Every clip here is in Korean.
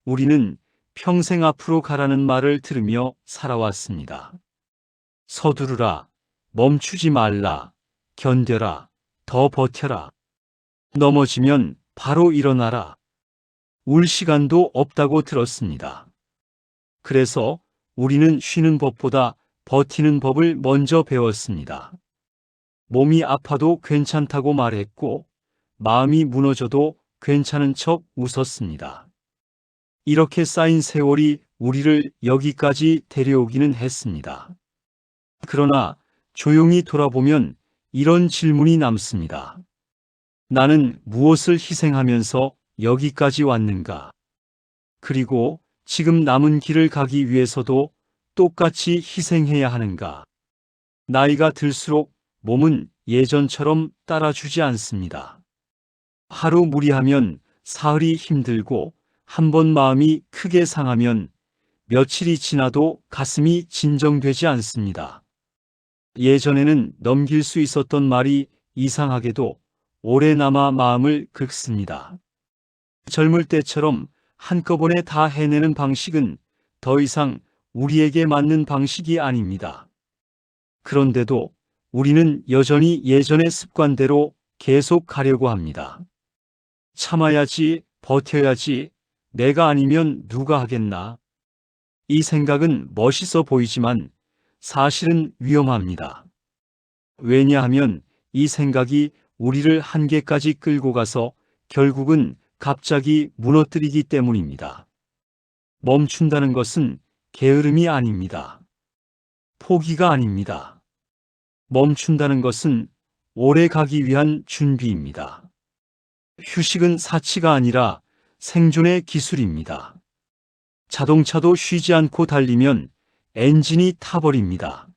우리는 평생 앞으로 가라는 말을 들으며 살아왔습니다. 서두르라, 멈추지 말라, 견뎌라, 더 버텨라. 넘어지면 바로 일어나라. 울 시간도 없다고 들었습니다. 그래서 우리는 쉬는 법보다 버티는 법을 먼저 배웠습니다. 몸이 아파도 괜찮다고 말했고, 마음이 무너져도 괜찮은 척 웃었습니다. 이렇게 쌓인 세월이 우리를 여기까지 데려오기는 했습니다. 그러나 조용히 돌아보면 이런 질문이 남습니다. 나는 무엇을 희생하면서 여기까지 왔는가? 그리고 지금 남은 길을 가기 위해서도 똑같이 희생해야 하는가? 나이가 들수록 몸은 예전처럼 따라주지 않습니다. 하루 무리하면 사흘이 힘들고 한 번 마음이 크게 상하면 며칠이 지나도 가슴이 진정되지 않습니다. 예전에는 넘길 수 있었던 말이 이상하게도 오래 남아 마음을 긁습니다. 젊을 때처럼 한꺼번에 다 해내는 방식은 더 이상 우리에게 맞는 방식이 아닙니다. 그런데도 우리는 여전히 예전의 습관대로 계속 가려고 합니다. 참아야지, 버텨야지, 내가 아니면 누가 하겠나. 이 생각은 멋있어 보이지만 사실은 위험합니다. 왜냐하면 이 생각이 우리를 한계까지 끌고 가서 결국은 갑자기 무너뜨리기 때문입니다. 멈춘다는 것은 게으름이 아닙니다. 포기가 아닙니다. 멈춘다는 것은 오래 가기 위한 준비입니다. 휴식은 사치가 아니라 생존의 기술입니다. 자동차도 쉬지 않고 달리면 엔진이 타버립니다.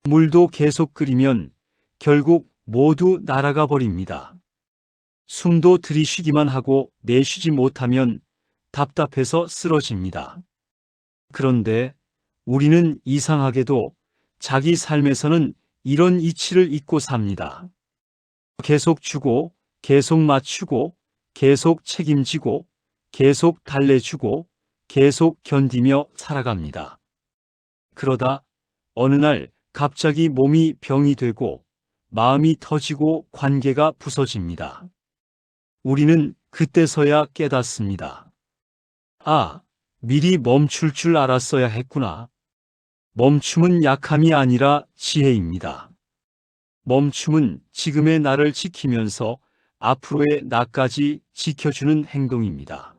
물도 계속 끓이면 결국 모두 날아가 버립니다. 숨도 들이쉬기만 하고 내쉬지 못하면 답답해서 쓰러집니다. 그런데 우리는 이상하게도 자기 삶에서는 이런 이치를 잊고 삽니다. 계속 주고, 계속 맞추고, 계속 책임지고, 계속 달래주고, 계속 견디며 살아갑니다. 그러다 어느 날 갑자기 몸이 병이 되고 마음이 터지고 관계가 부서집니다. 우리는 그때서야 깨닫습니다. 아, 미리 멈출 줄 알았어야 했구나. 멈춤은 약함이 아니라 지혜입니다. 멈춤은 지금의 나를 지키면서 앞으로의 나까지 지켜주는 행동입니다.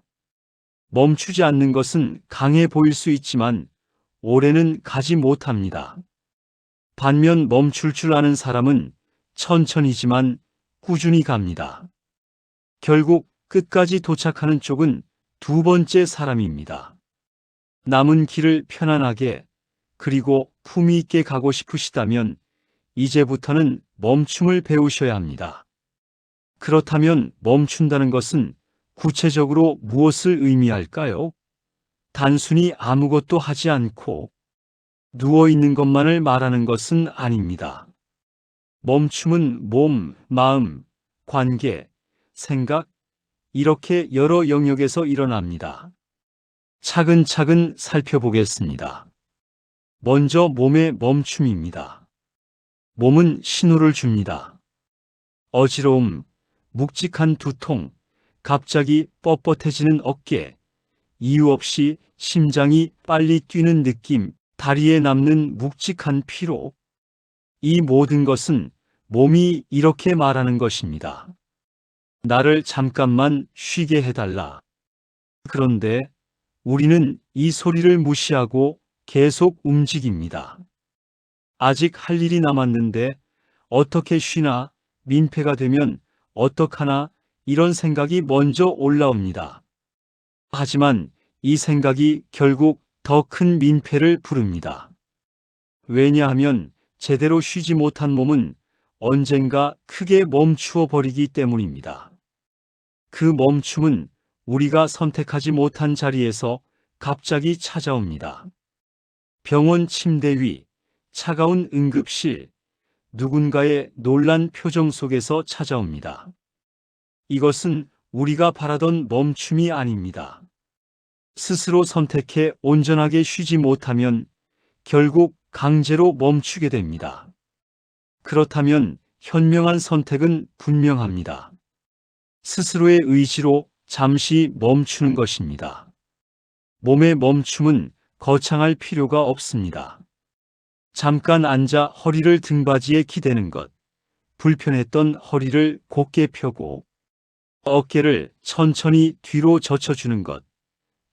멈추지 않는 것은 강해 보일 수 있지만 오래는 가지 못합니다. 반면 멈출 줄 아는 사람은 천천히지만 꾸준히 갑니다. 결국 끝까지 도착하는 쪽은 두 번째 사람입니다. 남은 길을 편안하게 그리고 품위 있게 가고 싶으시다면 이제부터는 멈춤을 배우셔야 합니다. 그렇다면 멈춘다는 것은 구체적으로 무엇을 의미할까요? 단순히 아무것도 하지 않고 누워있는 것만을 말하는 것은 아닙니다. 멈춤은 몸, 마음, 관계, 생각, 이렇게 여러 영역에서 일어납니다. 차근차근 살펴보겠습니다. 먼저 몸의 멈춤입니다. 몸은 신호를 줍니다. 어지러움, 묵직한 두통, 갑자기 뻣뻣해지는 어깨, 이유 없이 심장이 빨리 뛰는 느낌, 다리에 남는 묵직한 피로. 이 모든 것은 몸이 이렇게 말하는 것입니다. 나를 잠깐만 쉬게 해달라. 그런데 우리는 이 소리를 무시하고 계속 움직입니다. 아직 할 일이 남았는데 어떻게 쉬나, 민폐가 되면 어떡하나 이런 생각이 먼저 올라옵니다. 하지만 이 생각이 결국 더 큰 민폐를 부릅니다. 왜냐하면 제대로 쉬지 못한 몸은 언젠가 크게 멈추어 버리기 때문입니다. 그 멈춤은 우리가 선택하지 못한 자리에서 갑자기 찾아옵니다. 병원 침대 위, 차가운 응급실, 누군가의 놀란 표정 속에서 찾아옵니다. 이것은 우리가 바라던 멈춤이 아닙니다. 스스로 선택해 온전하게 쉬지 못하면 결국 강제로 멈추게 됩니다. 그렇다면 현명한 선택은 분명합니다. 스스로의 의지로 잠시 멈추는 것입니다. 몸의 멈춤은 거창할 필요가 없습니다. 잠깐 앉아 허리를 등받이에 기대는 것, 불편했던 허리를 곧게 펴고 어깨를 천천히 뒤로 젖혀주는 것,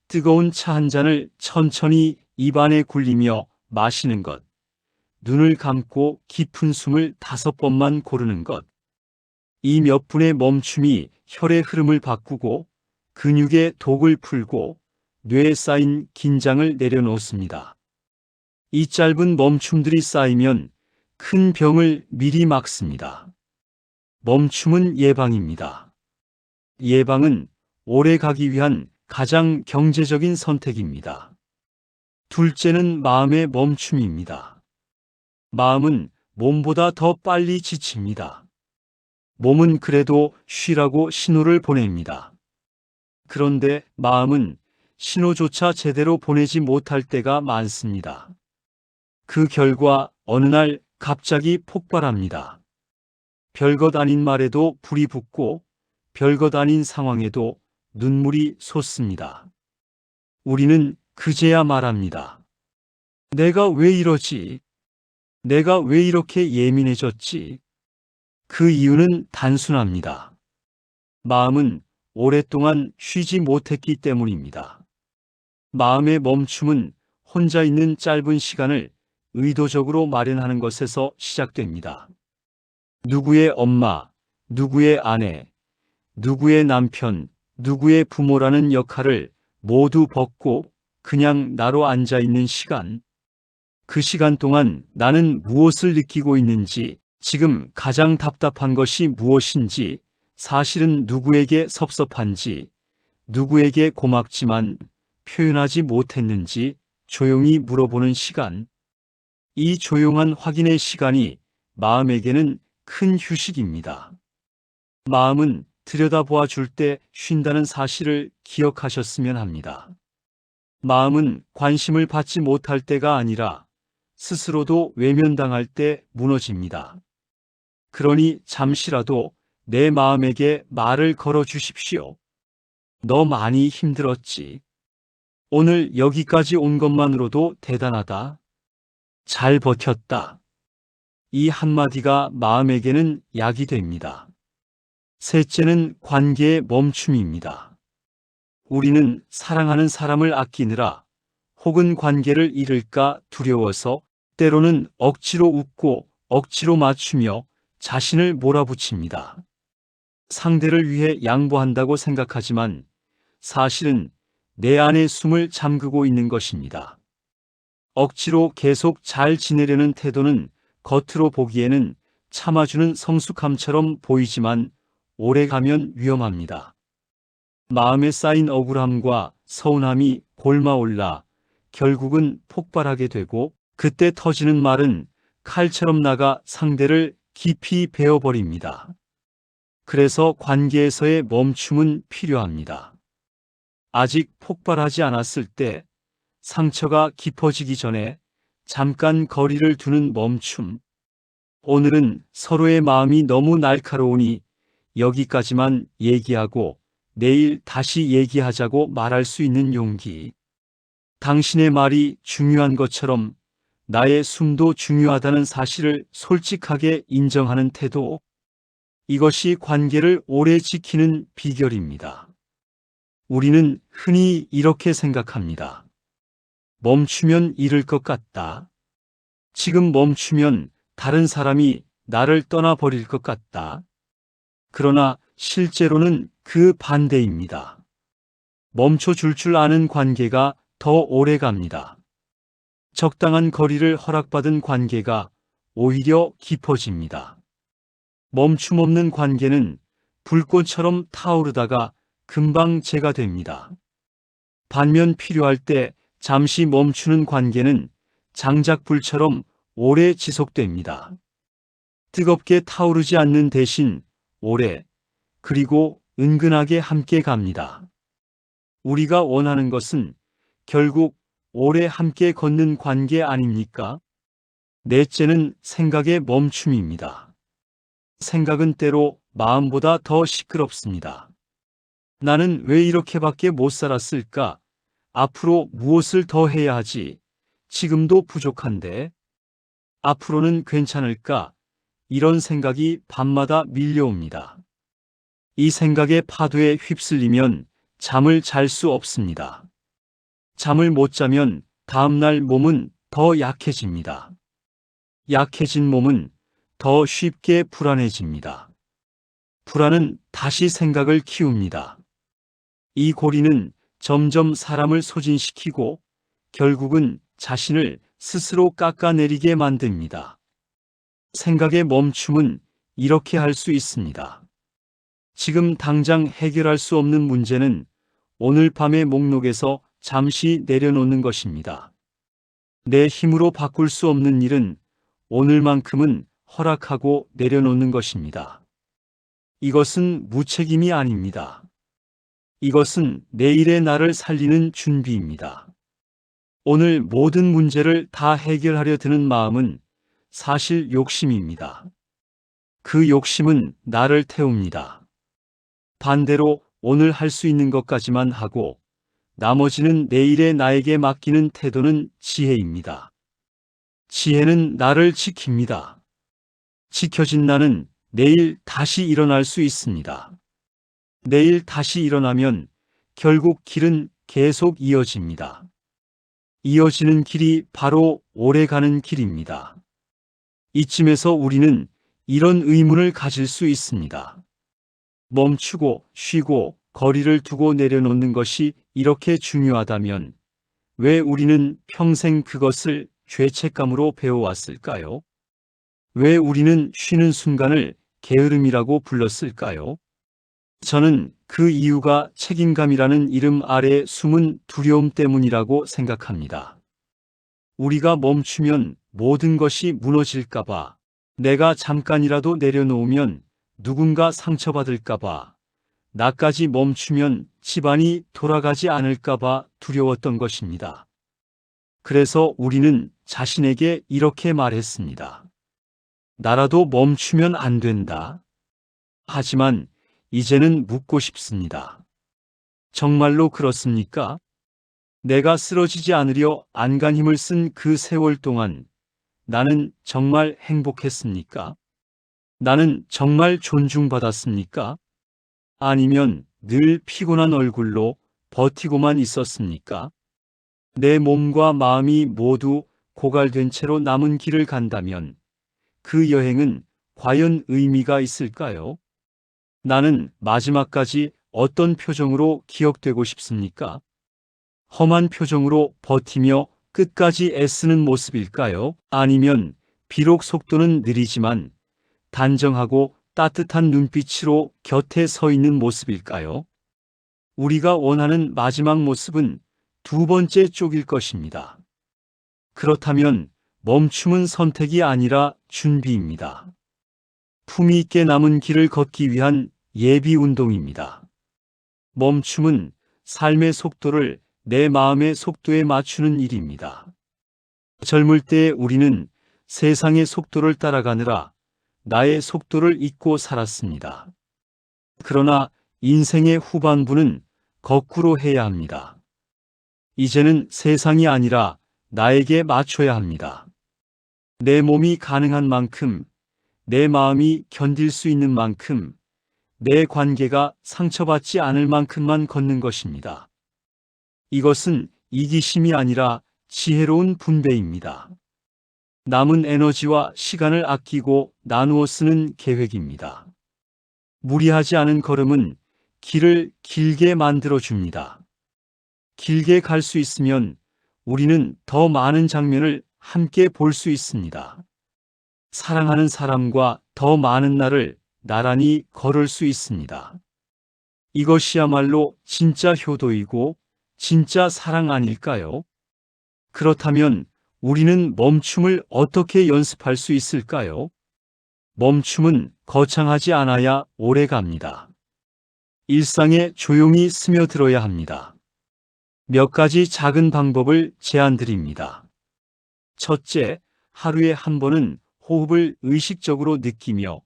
뜨거운 차 한 잔을 천천히 입안에 굴리며 마시는 것, 눈을 감고 깊은 숨을 5번만 고르는 것. 이 몇 분의 멈춤이 혈의 흐름을 바꾸고 근육의 독을 풀고 뇌에 쌓인 긴장을 내려놓습니다. 이 짧은 멈춤들이 쌓이면 큰 병을 미리 막습니다. 멈춤은 예방입니다. 예방은 오래 가기 위한 가장 경제적인 선택입니다. 둘째는 마음의 멈춤입니다. 마음은 몸보다 더 빨리 지칩니다. 몸은 그래도 쉬라고 신호를 보냅니다. 그런데 마음은 신호조차 제대로 보내지 못할 때가 많습니다. 그 결과 어느 날 갑자기 폭발합니다. 별것 아닌 말에도 불이 붙고 별것 아닌 상황에도 눈물이 솟습니다. 우리는 그제야 말합니다. 내가 왜 이러지? 내가 왜 이렇게 예민해졌지? 그 이유는 단순합니다. 마음은 오랫동안 쉬지 못했기 때문입니다. 마음의 멈춤은 혼자 있는 짧은 시간을 의도적으로 마련하는 것에서 시작됩니다. 누구의 엄마, 누구의 아내, 누구의 남편, 누구의 부모라는 역할을 모두 벗고 그냥 나로 앉아 있는 시간. 그 시간 동안 나는 무엇을 느끼고 있는지, 지금 가장 답답한 것이 무엇인지, 사실은 누구에게 섭섭한지, 누구에게 고맙지만 표현하지 못했는지 조용히 물어보는 시간. 이 조용한 확인의 시간이 마음에게는 큰 휴식입니다. 마음은 들여다보아 줄 때 쉰다는 사실을 기억하셨으면 합니다. 마음은 관심을 받지 못할 때가 아니라 스스로도 외면당할 때 무너집니다. 그러니 잠시라도 내 마음에게 말을 걸어 주십시오. 너 많이 힘들었지. 오늘 여기까지 온 것만으로도 대단하다. 잘 버텼다. 이 한마디가 마음에게는 약이 됩니다. 셋째는 관계의 멈춤입니다. 우리는 사랑하는 사람을 아끼느라 혹은 관계를 잃을까 두려워서 때로는 억지로 웃고 억지로 맞추며 자신을 몰아붙입니다. 상대를 위해 양보한다고 생각하지만 사실은 내 안에 숨을 잠그고 있는 것입니다. 억지로 계속 잘 지내려는 태도는 겉으로 보기에는 참아주는 성숙함처럼 보이지만 오래가면 위험합니다. 마음에 쌓인 억울함과 서운함이 골마올라 결국은 폭발하게 되고 그때 터지는 말은 칼처럼 나가 상대를 깊이 베어버립니다. 그래서 관계에서의 멈춤은 필요합니다. 아직 폭발하지 않았을 때 상처가 깊어지기 전에 잠깐 거리를 두는 멈춤. 오늘은 서로의 마음이 너무 날카로우니 여기까지만 얘기하고 내일 다시 얘기하자고 말할 수 있는 용기. 당신의 말이 중요한 것처럼 나의 숨도 중요하다는 사실을 솔직하게 인정하는 태도. 이것이 관계를 오래 지키는 비결입니다. 우리는 흔히 이렇게 생각합니다. 멈추면 잃을 것 같다. 지금 멈추면 다른 사람이 나를 떠나버릴 것 같다. 그러나 실제로는 그 반대입니다. 멈춰줄 줄 아는 관계가 더 오래 갑니다. 적당한 거리를 허락받은 관계가 오히려 깊어집니다. 멈춤 없는 관계는 불꽃처럼 타오르다가 금방 재가 됩니다. 반면 필요할 때 잠시 멈추는 관계는 장작불처럼 오래 지속됩니다. 뜨겁게 타오르지 않는 대신 오래, 그리고 은근하게 함께 갑니다. 우리가 원하는 것은 결국 오래 함께 걷는 관계 아닙니까? 넷째는 생각의 멈춤입니다. 생각은 때로 마음보다 더 시끄럽습니다. 나는 왜 이렇게밖에 못 살았을까? 앞으로 무엇을 더 해야 하지? 지금도 부족한데? 앞으로는 괜찮을까? 이런 생각이 밤마다 밀려옵니다. 이 생각의 파도에 휩쓸리면 잠을 잘 수 없습니다. 잠을 못 자면 다음날 몸은 더 약해집니다. 약해진 몸은 더 쉽게 불안해집니다. 불안은 다시 생각을 키웁니다. 이 고리는 점점 사람을 소진시키고 결국은 자신을 스스로 깎아내리게 만듭니다. 생각의 멈춤은 이렇게 할 수 있습니다. 지금 당장 해결할 수 없는 문제는 오늘 밤의 목록에서 잠시 내려놓는 것입니다. 내 힘으로 바꿀 수 없는 일은 오늘만큼은 허락하고 내려놓는 것입니다. 이것은 무책임이 아닙니다. 이것은 내일의 나를 살리는 준비입니다. 오늘 모든 문제를 다 해결하려 드는 마음은 사실 욕심입니다. 그 욕심은 나를 태웁니다. 반대로 오늘 할 수 있는 것까지만 하고 나머지는 내일의 나에게 맡기는 태도는 지혜입니다. 지혜는 나를 지킵니다. 지켜진 나는 내일 다시 일어날 수 있습니다. 내일 다시 일어나면 결국 길은 계속 이어집니다. 이어지는 길이 바로 오래가는 길입니다. 이쯤에서 우리는 이런 의문을 가질 수 있습니다. 멈추고 쉬고 거리를 두고 내려놓는 것이 이렇게 중요하다면 왜 우리는 평생 그것을 죄책감으로 배워왔을까요? 왜 우리는 쉬는 순간을 게으름이라고 불렀을까요? 저는 그 이유가 책임감이라는 이름 아래 숨은 두려움 때문이라고 생각합니다. 우리가 멈추면 모든 것이 무너질까봐, 내가 잠깐이라도 내려놓으면 누군가 상처받을까봐, 나까지 멈추면 집안이 돌아가지 않을까봐 두려웠던 것입니다. 그래서 우리는 자신에게 이렇게 말했습니다. 나라도 멈추면 안 된다. 하지만 이제는 묻고 싶습니다. 정말로 그렇습니까? 내가 쓰러지지 않으려 안간 힘을 쓴 그 세월 동안 나는 정말 행복했습니까? 나는 정말 존중받았습니까? 아니면 늘 피곤한 얼굴로 버티고만 있었습니까? 내 몸과 마음이 모두 고갈된 채로 남은 길을 간다면 그 여행은 과연 의미가 있을까요? 나는 마지막까지 어떤 표정으로 기억되고 싶습니까? 험한 표정으로 버티며 끝까지 애쓰는 모습일까요? 아니면 비록 속도는 느리지만 단정하고 따뜻한 눈빛으로 곁에 서 있는 모습일까요? 우리가 원하는 마지막 모습은 두 번째 쪽일 것입니다. 그렇다면 멈춤은 선택이 아니라 준비입니다. 품위 있게 남은 길을 걷기 위한 예비 운동입니다. 멈춤은 삶의 속도를 내 마음의 속도에 맞추는 일입니다. 젊을 때 우리는 세상의 속도를 따라가느라 나의 속도를 잊고 살았습니다. 그러나 인생의 후반부는 거꾸로 해야 합니다. 이제는 세상이 아니라 나에게 맞춰야 합니다. 내 몸이 가능한 만큼, 내 마음이 견딜 수 있는 만큼, 내 관계가 상처받지 않을 만큼만 걷는 것입니다. 이것은 이기심이 아니라 지혜로운 분배입니다. 남은 에너지와 시간을 아끼고 나누어 쓰는 계획입니다. 무리하지 않은 걸음은 길을 길게 만들어 줍니다. 길게 갈 수 있으면 우리는 더 많은 장면을 함께 볼 수 있습니다. 사랑하는 사람과 더 많은 날을 나란히 걸을 수 있습니다. 이것이야말로 진짜 효도이고 진짜 사랑 아닐까요? 그렇다면 우리는 멈춤을 어떻게 연습할 수 있을까요? 멈춤은 거창하지 않아야 오래 갑니다. 일상에 조용히 스며들어야 합니다. 몇 가지 작은 방법을 제안드립니다. 첫째, 하루에 한 번은 호흡을 의식적으로 느끼며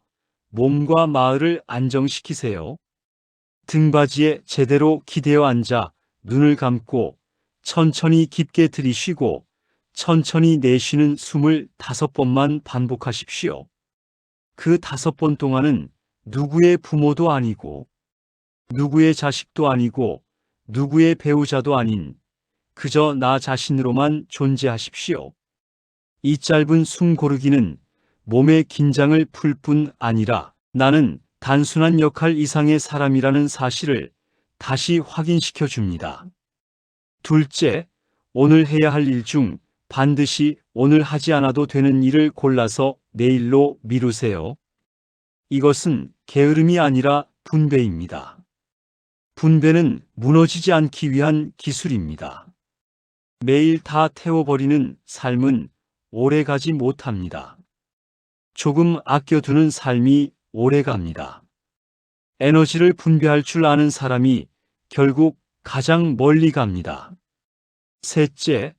몸과 마음을 안정시키세요. 등받이에 제대로 기대어 앉아 눈을 감고 천천히 깊게 들이쉬고 천천히 내쉬는 숨을 5번만 반복하십시오. 그 5번 동안은 누구의 부모도 아니고 누구의 자식도 아니고 누구의 배우자도 아닌 그저 나 자신으로만 존재하십시오. 이 짧은 숨 고르기는 몸의 긴장을 풀 뿐 아니라 나는 단순한 역할 이상의 사람이라는 사실을 다시 확인시켜 줍니다. 둘째, 오늘 해야 할 일 중 반드시 오늘 하지 않아도 되는 일을 골라서 내일로 미루세요. 이것은 게으름이 아니라 분배입니다. 분배는 무너지지 않기 위한 기술입니다. 매일 다 태워버리는 삶은 오래 가지 못합니다. 조금 아껴두는 삶이 오래 갑니다. 에너지를 분배할 줄 아는 사람이 결국 가장 멀리 갑니다. 셋째,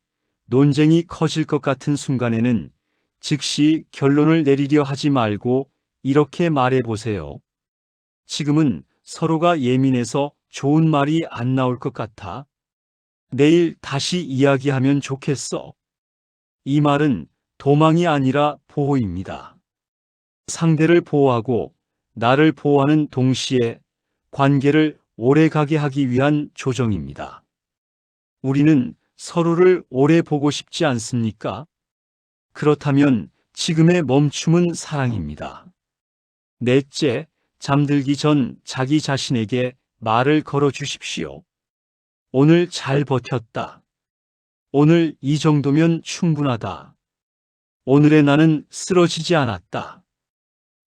논쟁이 커질 것 같은 순간에는 즉시 결론을 내리려 하지 말고 이렇게 말해보세요. 지금은 서로가 예민해서 좋은 말이 안 나올 것 같아. 내일 다시 이야기하면 좋겠어. 이 말은 도망이 아니라 보호입니다. 상대를 보호하고 나를 보호하는 동시에 관계를 오래 가게 하기 위한 조정입니다. 우리는 서로를 오래 보고 싶지 않습니까? 그렇다면 지금의 멈춤은 사랑입니다. 넷째, 잠들기 전 자기 자신에게 말을 걸어 주십시오. 오늘 잘 버텼다. 오늘 이 정도면 충분하다. 오늘의 나는 쓰러지지 않았다.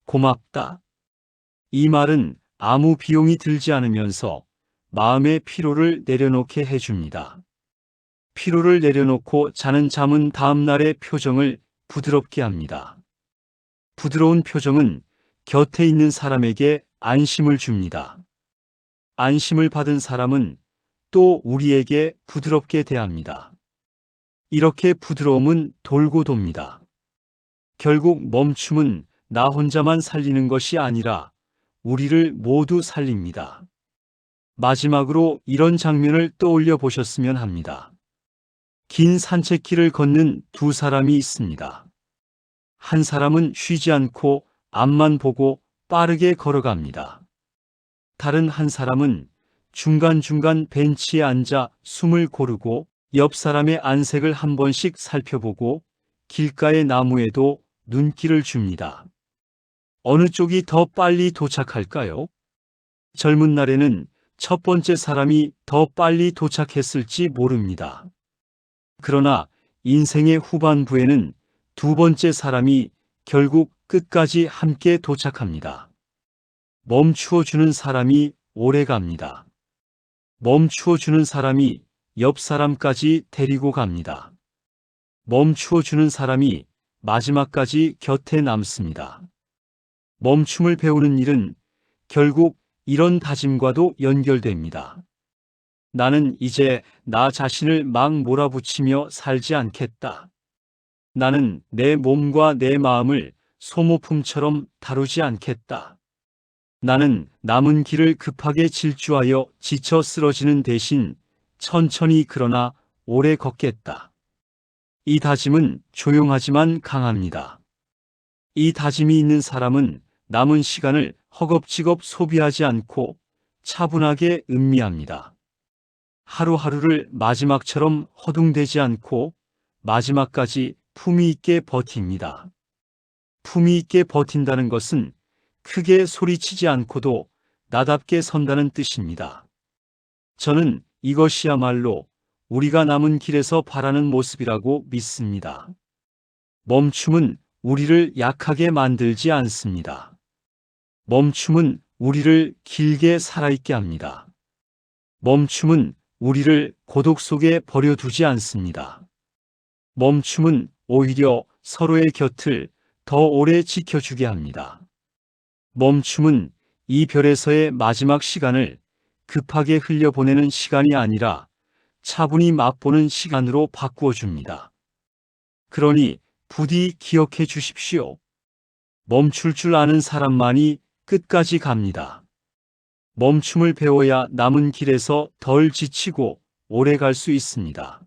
고맙다. 이 말은 아무 비용이 들지 않으면서 마음의 피로를 내려놓게 해줍니다. 피로를 내려놓고 자는 잠은 다음날의 표정을 부드럽게 합니다. 부드러운 표정은 곁에 있는 사람에게 안심을 줍니다. 안심을 받은 사람은 또 우리에게 부드럽게 대합니다. 이렇게 부드러움은 돌고 돕니다. 결국 멈춤은 나 혼자만 살리는 것이 아니라 우리를 모두 살립니다. 마지막으로 이런 장면을 떠올려 보셨으면 합니다. 긴 산책길을 걷는 두 사람이 있습니다. 한 사람은 쉬지 않고 앞만 보고 빠르게 걸어갑니다. 다른 한 사람은 중간중간 벤치에 앉아 숨을 고르고 옆 사람의 안색을 한 번씩 살펴보고 길가의 나무에도 눈길을 줍니다. 어느 쪽이 더 빨리 도착할까요? 젊은 날에는 첫 번째 사람이 더 빨리 도착했을지 모릅니다. 그러나 인생의 후반부에는 두 번째 사람이 결국 끝까지 함께 도착합니다. 멈추어 주는 사람이 오래 갑니다. 멈추어 주는 사람이 옆 사람까지 데리고 갑니다. 멈추어 주는 사람이 마지막까지 곁에 남습니다. 멈춤을 배우는 일은 결국 이런 다짐과도 연결됩니다. 나는 이제 나 자신을 막 몰아붙이며 살지 않겠다. 나는 내 몸과 내 마음을 소모품처럼 다루지 않겠다. 나는 남은 길을 급하게 질주하여 지쳐 쓰러지는 대신 천천히 그러나 오래 걷겠다. 이 다짐은 조용하지만 강합니다. 이 다짐이 있는 사람은 남은 시간을 허겁지겁 소비하지 않고 차분하게 음미합니다. 하루하루를 마지막처럼 허둥대지 않고 마지막까지 품위 있게 버팁니다. 품위 있게 버틴다는 것은 크게 소리치지 않고도 나답게 선다는 뜻입니다. 저는 이것이야말로 우리가 남은 길에서 바라는 모습이라고 믿습니다. 멈춤은 우리를 약하게 만들지 않습니다. 멈춤은 우리를 길게 살아있게 합니다. 멈춤은 우리를 고독 속에 버려두지 않습니다. 멈춤은 오히려 서로의 곁을 더 오래 지켜주게 합니다. 멈춤은 이 별에서의 마지막 시간을 급하게 흘려보내는 시간이 아니라 차분히 맛보는 시간으로 바꾸어 줍니다. 그러니 부디 기억해 주십시오. 멈출 줄 아는 사람만이 끝까지 갑니다. 멈춤을 배워야 남은 길에서 덜 지치고 오래 갈 수 있습니다.